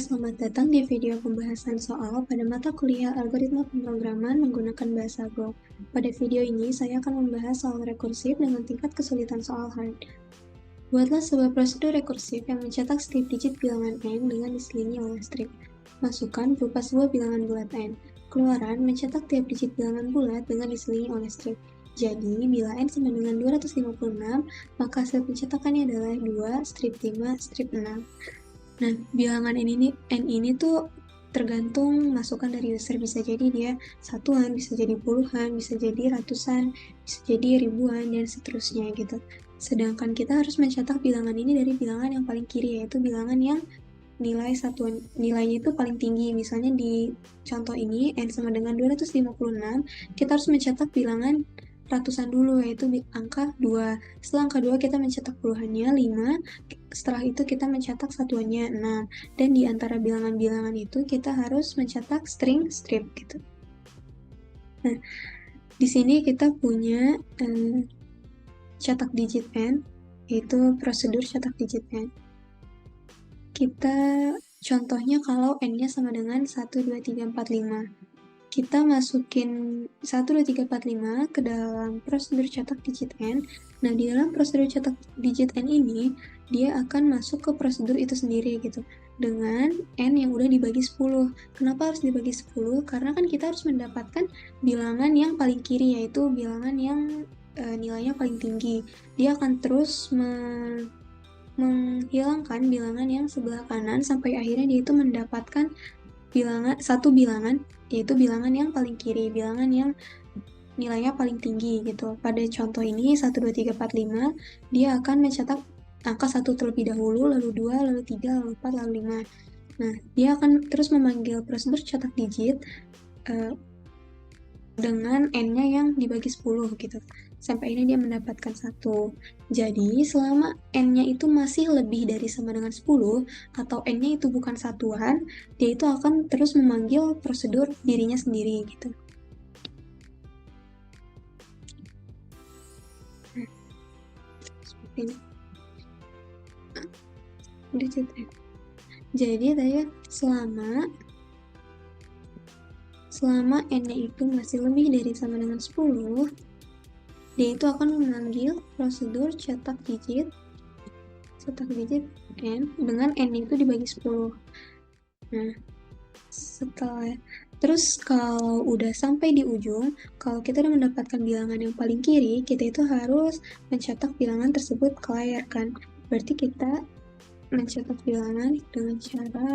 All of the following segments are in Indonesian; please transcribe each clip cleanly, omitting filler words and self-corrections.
selamat datang di video pembahasan soal pada mata kuliah algoritma pemrograman menggunakan bahasa Go. Pada video ini, saya akan membahas soal rekursif dengan tingkat kesulitan soal hard. Buatlah sebuah prosedur rekursif yang mencetak strip digit bilangan n dengan diselingi oleh strip. Masukan berupa sebuah bilangan bulat n. Keluaran mencetak tiap digit bilangan bulat dengan diselingi oleh strip. Jadi, bila n sama dengan 256, maka hasil pencetakannya adalah 2, strip 5, strip 6. Nah, bilangan n ini tuh tergantung masukan dari user, bisa jadi dia satuan, bisa jadi puluhan, bisa jadi ratusan, bisa jadi ribuan, dan seterusnya gitu. Sedangkan kita harus mencetak bilangan ini dari bilangan yang paling kiri, yaitu bilangan yang nilainya itu paling tinggi. Misalnya di contoh ini, n sama dengan 256, kita harus mencetak bilangan ratusan dulu, yaitu angka 2. Setelah angka 2 kita mencetak puluhannya 5, setelah itu kita mencetak satuannya 6. Dan di antara bilangan-bilangan itu kita harus mencetak string strip gitu. Nah, di sini kita punya cetak digit n, yaitu prosedur cetak digit n. Kita contohnya kalau n-nya sama dengan 1, 2, 3, 4, 5. Kita masukin 1, 2, 3, 4, 5 ke dalam prosedur cetak digit n. Nah, di dalam prosedur cetak digit n ini, dia akan masuk ke prosedur itu sendiri gitu, dengan n yang udah dibagi 10. Kenapa harus dibagi 10? Karena kan kita harus mendapatkan bilangan yang paling kiri, yaitu bilangan yang nilainya paling tinggi. Dia akan terus menghilangkan bilangan yang sebelah kanan sampai akhirnya dia itu mendapatkan satu bilangan, yaitu bilangan yang paling kiri, bilangan yang nilainya paling tinggi gitu. Pada contoh ini 1, 2, 3, 4, 5, dia akan mencetak angka 1 terlebih dahulu, lalu 2, lalu 3, lalu 4, lalu 5. Nah, dia akan terus memanggil prosedur cetak digit dengan n-nya yang dibagi 10 gitu, sampai ini dia mendapatkan 1. Jadi, selama n-nya itu masih lebih dari sama dengan 10, atau n-nya itu bukan satuan, dia itu akan terus memanggil prosedur dirinya sendiri gitu. Nah, seperti ini. Digit n. Jadi, tadi selama n-nya itu masih lebih dari sama dengan 10, dia itu akan memanggil prosedur cetak digit n dengan n itu dibagi 10. Nah, terus kalau udah sampai di ujung, kalau kita udah mendapatkan bilangan yang paling kiri, kita itu harus mencetak bilangan tersebut ke layar kan. Berarti kita mencetak bilangan dengan cara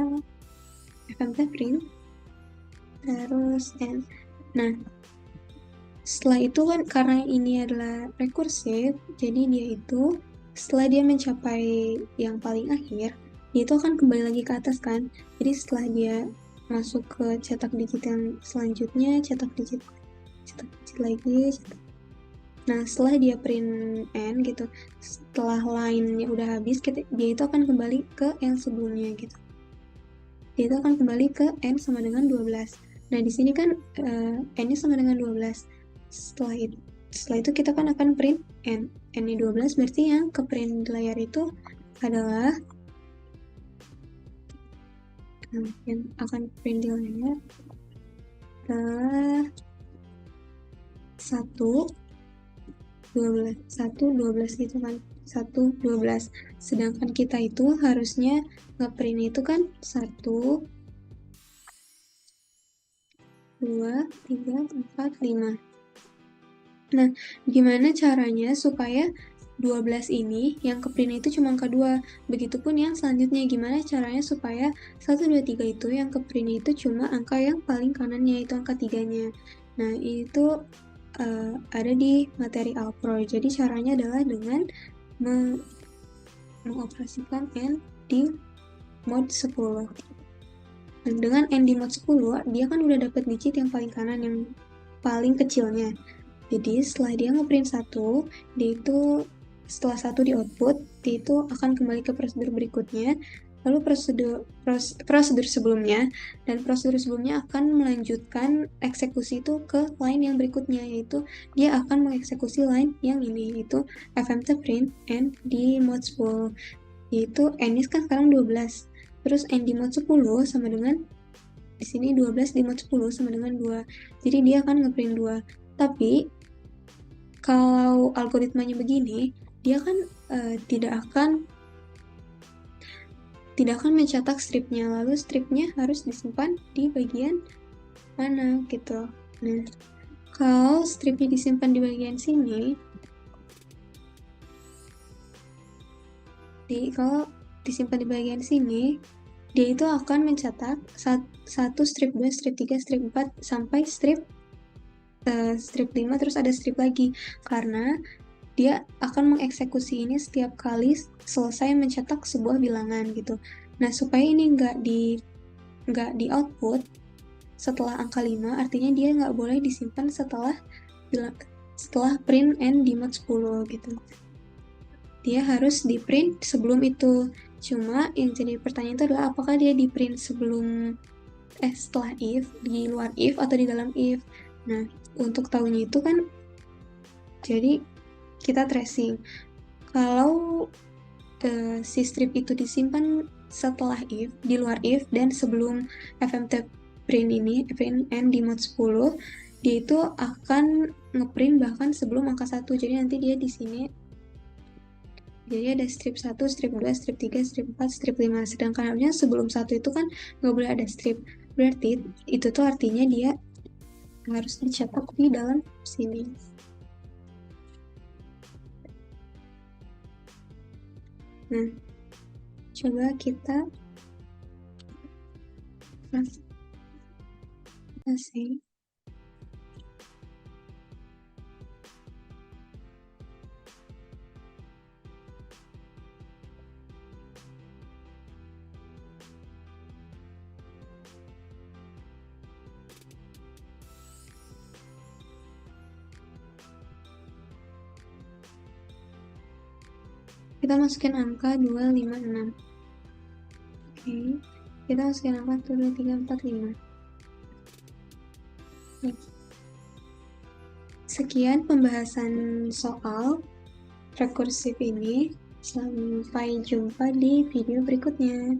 FMT print terus n. Nah, setelah itu kan karena ini adalah rekursif, jadi dia itu setelah dia mencapai yang paling akhir, dia itu akan kembali lagi ke atas kan. Jadi setelah dia masuk ke cetak digit yang selanjutnya, cetak digit lagi, Nah, setelah dia print n gitu, setelah line-nya udah habis, dia itu akan kembali ke yang sebelumnya gitu. Dia itu akan kembali ke n sama dengan 12. Nah, di sini kan n-nya sama dengan 12. Setelah itu kita kan akan print n-nya 12, berarti yang ke print di layar itu adalah yang akan print di layar adalah 1, 12 gitu kan, 1, 12. Sedangkan kita itu harusnya ngeprint itu kan 1, 2, 3, 4, 5. Nah, gimana caranya supaya 12 ini yang ke print itu cuma angka 2. Begitupun yang selanjutnya, gimana caranya supaya 1, 2, 3 itu yang ke print itu cuma angka yang paling kanannya, itu angka 3-nya. Nah, itu ada di materi Alpro. Jadi caranya adalah dengan mengoperasikan n di mode 10. Dan dengan n di mode 10, dia kan udah dapat digit yang paling kanan, yang paling kecilnya. Jadi setelah dia ngeprint 1, dia itu setelah 1 di output, dia itu akan kembali ke prosedur berikutnya, lalu prosedur sebelumnya, dan prosedur sebelumnya akan melanjutkan eksekusi itu ke line yang berikutnya, yaitu dia akan mengeksekusi line yang ini, yaitu fmt print n di mode 10, yaitu n-nya kan sekarang 12. Terus N di mod 10 sama dengan di sini 12 di mod 10 sama dengan 2. Jadi dia akan ngeprint 2. Tapi kalau algoritmanya begini, dia kan tidak akan mencetak stripnya, lalu stripnya harus disimpan di bagian mana gitu. Nah, kalau stripnya disimpan di bagian sini, kalau disimpan di bagian sini, dia itu akan mencetak 1 strip 2 strip 3 strip 4 sampai strip 5 terus ada strip lagi, karena dia akan mengeksekusi ini setiap kali selesai mencetak sebuah bilangan gitu. Nah, supaya ini nggak di output setelah angka 5, artinya dia nggak boleh disimpan setelah print n di mod 10 gitu. Dia harus di print sebelum itu. Cuma yang jadi pertanyaan itu adalah apakah dia di print setelah if, di luar if atau di dalam if. Nah, untuk tahunya itu kan jadi kita tracing. Kalau si strip itu disimpan setelah if, di luar if, dan sebelum FMT print n di mod 10, dia itu akan ngeprint bahkan sebelum angka 1. Jadi nanti dia di sini jadi ada strip 1, strip 2, strip 3, strip 4, strip 5. Sedangkan harusnya sebelum 1 itu kan nggak boleh ada strip. Berarti itu tuh artinya dia harus dicetak di dalam sini. Nah, coba kita kasih. Kita masukin angka 256. Oke, kita masukin angka 1, 2, 3, 4, 5. Sekian pembahasan soal rekursif ini. Sampai jumpa di video berikutnya.